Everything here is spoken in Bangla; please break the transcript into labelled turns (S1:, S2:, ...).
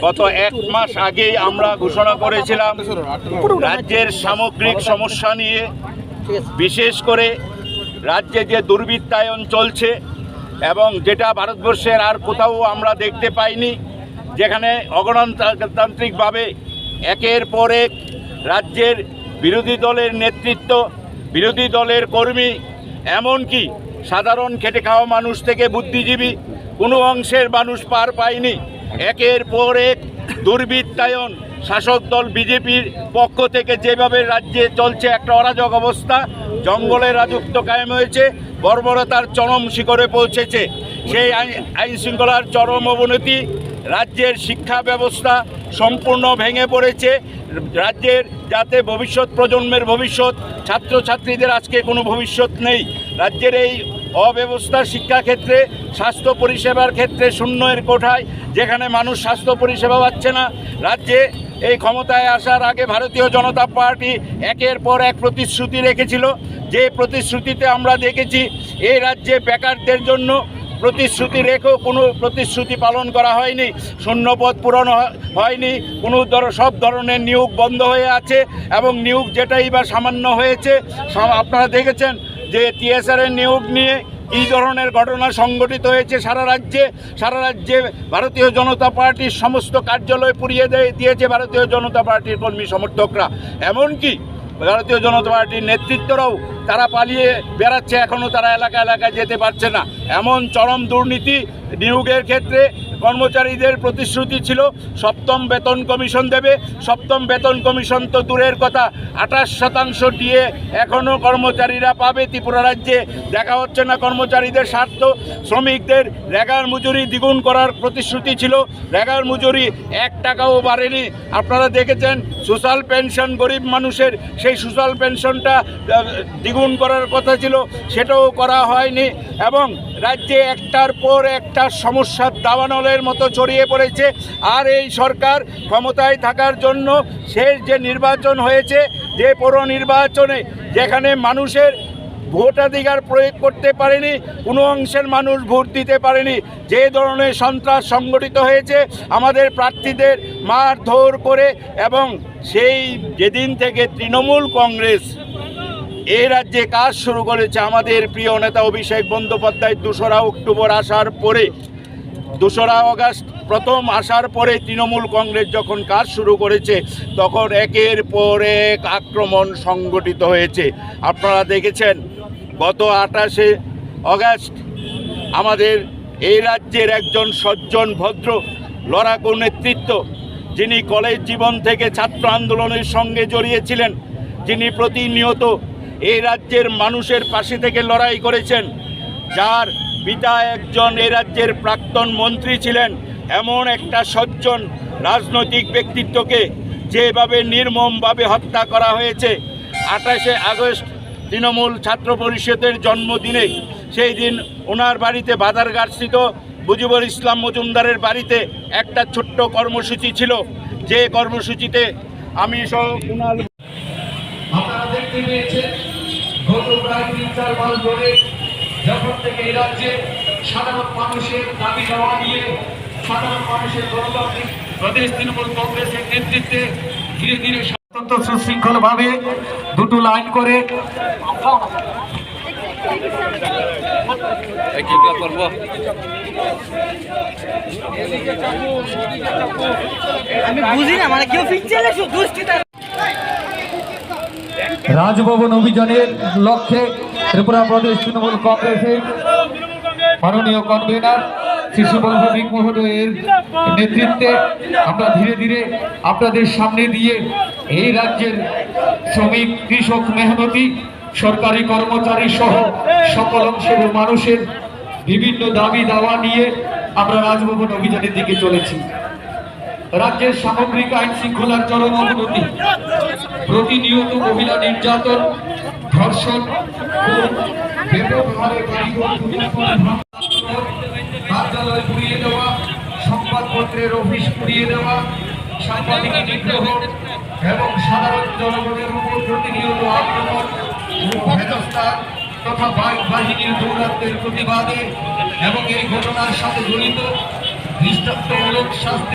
S1: গত এক মাস আগেই আমরা ঘোষণা করেছিলাম রাজ্যের সামগ্রিক সমস্যা নিয়ে, বিশেষ করে রাজ্যে যে দুর্বৃত্তায়ন চলছে এবং যেটা ভারতবর্ষের আর কোথাও আমরা দেখতে পাইনি, যেখানে অগণতান্ত্রিকভাবে একের পর এক রাজ্যের বিরোধী দলের নেতৃত্ব, বিরোধী দলের কর্মী, এমনকি সাধারণ খেটে খাওয়া মানুষ থেকে বুদ্ধিজীবী কোনো অংশের মানুষ পার পায়নি। একের পর এক দুর্বৃত্তায়ন শাসক দল বিজেপির পক্ষ থেকে যেভাবে রাজ্যে চলছে একটা অরাজক অবস্থা, জঙ্গলের রাজত্ব কায়েম হয়েছে, বর্বরতার চরম শিখরে পৌঁছেছে। সেই আইন শৃঙ্খলার চরম অবনতি, রাজ্যের শিক্ষা ব্যবস্থা সম্পূর্ণ ভেঙে পড়েছে। রাজ্যের যাতে ভবিষ্যৎ প্রজন্মের ভবিষ্যৎ, ছাত্রছাত্রীদের আজকে কোনো ভবিষ্যৎ নেই। রাজ্যের এই অব্যবস্থা শিক্ষাক্ষেত্রে, স্বাস্থ্য পরিষেবার ক্ষেত্রে শূন্যের কোঠায়, যেখানে মানুষ স্বাস্থ্য পরিষেবা পাচ্ছে না। রাজ্যে এই ক্ষমতায় আসার আগে ভারতীয় জনতা পার্টি একের পর এক প্রতিশ্রুতি রেখেছিল, যে প্রতিশ্রুতিতে আমরা দেখেছি এই রাজ্যে বেকারদের জন্য প্রতিশ্রুতি রেখেও কোনো প্রতিশ্রুতি পালন করা হয়নি, শূন্যপদ পূরণ হয়নি, কোনো সব ধরনের নিয়োগ বন্ধ হয়ে আছে এবং নিয়োগ যেটাই বা সামান্য হয়েছে। আপনারা দেখেছেন যে টিএসআরের নিয়োগ নিয়ে কী ধরনের ঘটনা সংঘটিত হয়েছে সারা রাজ্যে ভারতীয় জনতা পার্টির সমস্ত কার্যালয় পুড়িয়ে দিয়েছে ভারতীয় জনতা পার্টির কর্মী সমর্থকরা। এমনকি ভারতীয় জনতা পার্টির নেতৃত্বরাও তারা পালিয়ে বেড়াচ্ছে, এখনও তারা এলাকায় যেতে পারছে না। এমন চরম দুর্নীতি নিয়োগের ক্ষেত্রে কর্মচারীদের প্রতিশ্রুতি ছিল সপ্তম বেতন কমিশন দেবে। সপ্তম বেতন কমিশন তো দূরের কথা, 28% দিয়ে এখনও কর্মচারীরা পাবে ত্রিপুরা রাজ্যে। দেখা হচ্ছে না কর্মচারীদের স্বার্থ। শ্রমিকদের রেগার মজুরি দ্বিগুণ করার প্রতিশ্রুতি ছিল, রেগার মজুরি 1 টাকাও বাড়েনি। আপনারা দেখেছেন সোশ্যাল পেনশন, গরিব মানুষের সেই সোশ্যাল পেনশনটা দ্বিগুণ করার কথা ছিল, সেটাও করা হয়নি। এবং রাজ্যে একটার পর একটা সমস্যার দাবানলের মতো ছড়িয়ে পড়েছে। আর এই সরকার ক্ষমতায় থাকার জন্য শেষ যে নির্বাচন হয়েছে, যে পৌর নির্বাচনে যেখানে মানুষের ভোটাধিকার প্রয়োগ করতে পারেনি, কোনো অংশের মানুষ ভোট দিতে পারেনি, যে ধরনের সন্ত্রাস সংগঠিত হয়েছে, আমাদের প্রার্থীদের মারধর করে, এবং সেই যেদিন থেকে তৃণমূল কংগ্রেস এই রাজ্যে কাজ শুরু করেছে, আমাদের প্রিয় নেতা অভিষেক বন্দ্যোপাধ্যায় 2রা অক্টোবর আসার পরে, 2রা আগস্ট প্রথম আসার পরে তৃণমূল কংগ্রেস যখন কাজ শুরু করেছে, তখন একের পর এক আক্রমণ সংগঠিত হয়েছে। আপনারা দেখেছেন গত 28শে আগস্ট আমাদের এই রাজ্যের একজন সজ্জন ভদ্র লড়াকু নেতৃত্ব, যিনি কলেজ জীবন থেকে ছাত্র আন্দোলনের সঙ্গে জড়িয়েছিলেন, যিনি প্রতিনিয়ত এই রাজ্যের মানুষের পাশে থেকে লড়াই করেছেন, যার পিতা একজন এই রাজ্যের প্রাক্তন মন্ত্রী ছিলেন, এমন একটা সজ্জন রাজনৈতিক ব্যক্তিত্বকে যেভাবে নির্মমভাবে হত্যা করা হয়েছে 28শে আগস্ট তৃণমূল ছাত্র পরিষদের জন্মদিনে, সেই দিন ওনার বাড়িতে বাদারঘাটস্থিত মুজিবুল ইসলাম মজুমদারের বাড়িতে একটা ছোট্ট কর্মসূচি ছিল, যে কর্মসূচিতে আমি সহ ওনার
S2: আপনারা দেখতে পেয়েছেন গত প্রায় 3-4 মাস ধরে যখন থেকে এই রাজ্যে সাধারণ মানুষের দাবি দেওয়া নিয়ে সাধারণ মানুষের গণতান্ত্রিক প্রদেশ তৃণমূল কংগ্রেসের নেতৃত্বে ধীরে ধীরে অত্যন্ত সুশৃঙ্খলভাবে 2টো লাইন করে
S3: আমি বুঝি না, মানে কেউ ফিরছে
S2: রাজভবন অভিযানের লক্ষ্যে ত্রিপুরা প্রদেশ তৃণমূল কংগ্রেসের মাননীয় কনভেনার শিশুবল ভৌমিক মহোদয়ের নেতৃত্বে আমরা ধীরে ধীরে আপনাদের সামনে দিয়ে এই রাজ্যের শ্রমিক, কৃষক, মেহনতি, সরকারি কর্মচারী সহ সকল অংশের মানুষের বিভিন্ন দাবি দাওয়া নিয়ে আমরা রাজভবন অভিযানের দিকে চলেছি। রাজ্যের সামগ্রিক আইন শৃঙ্খলার চরম অবনতি, প্রতিনিয়ত মহিলা নির্যাতন, ধর্ষণ, কার্যালয় পুড়িয়ে দেওয়া, সংবাদপত্রের অফিস পুড়িয়ে দেওয়া, সাংবাদিক নিগ্রহ এবং সাধারণ জনগণের উপর প্রতিনিয়ত আক্রমণ, হেনস্থা, তথা বাইক বাহিনীর দৌরাত্মের প্রতিবাদে এবং এই ঘটনার সাথে জড়িত দৃষ্টান্তমূলক শাস্তি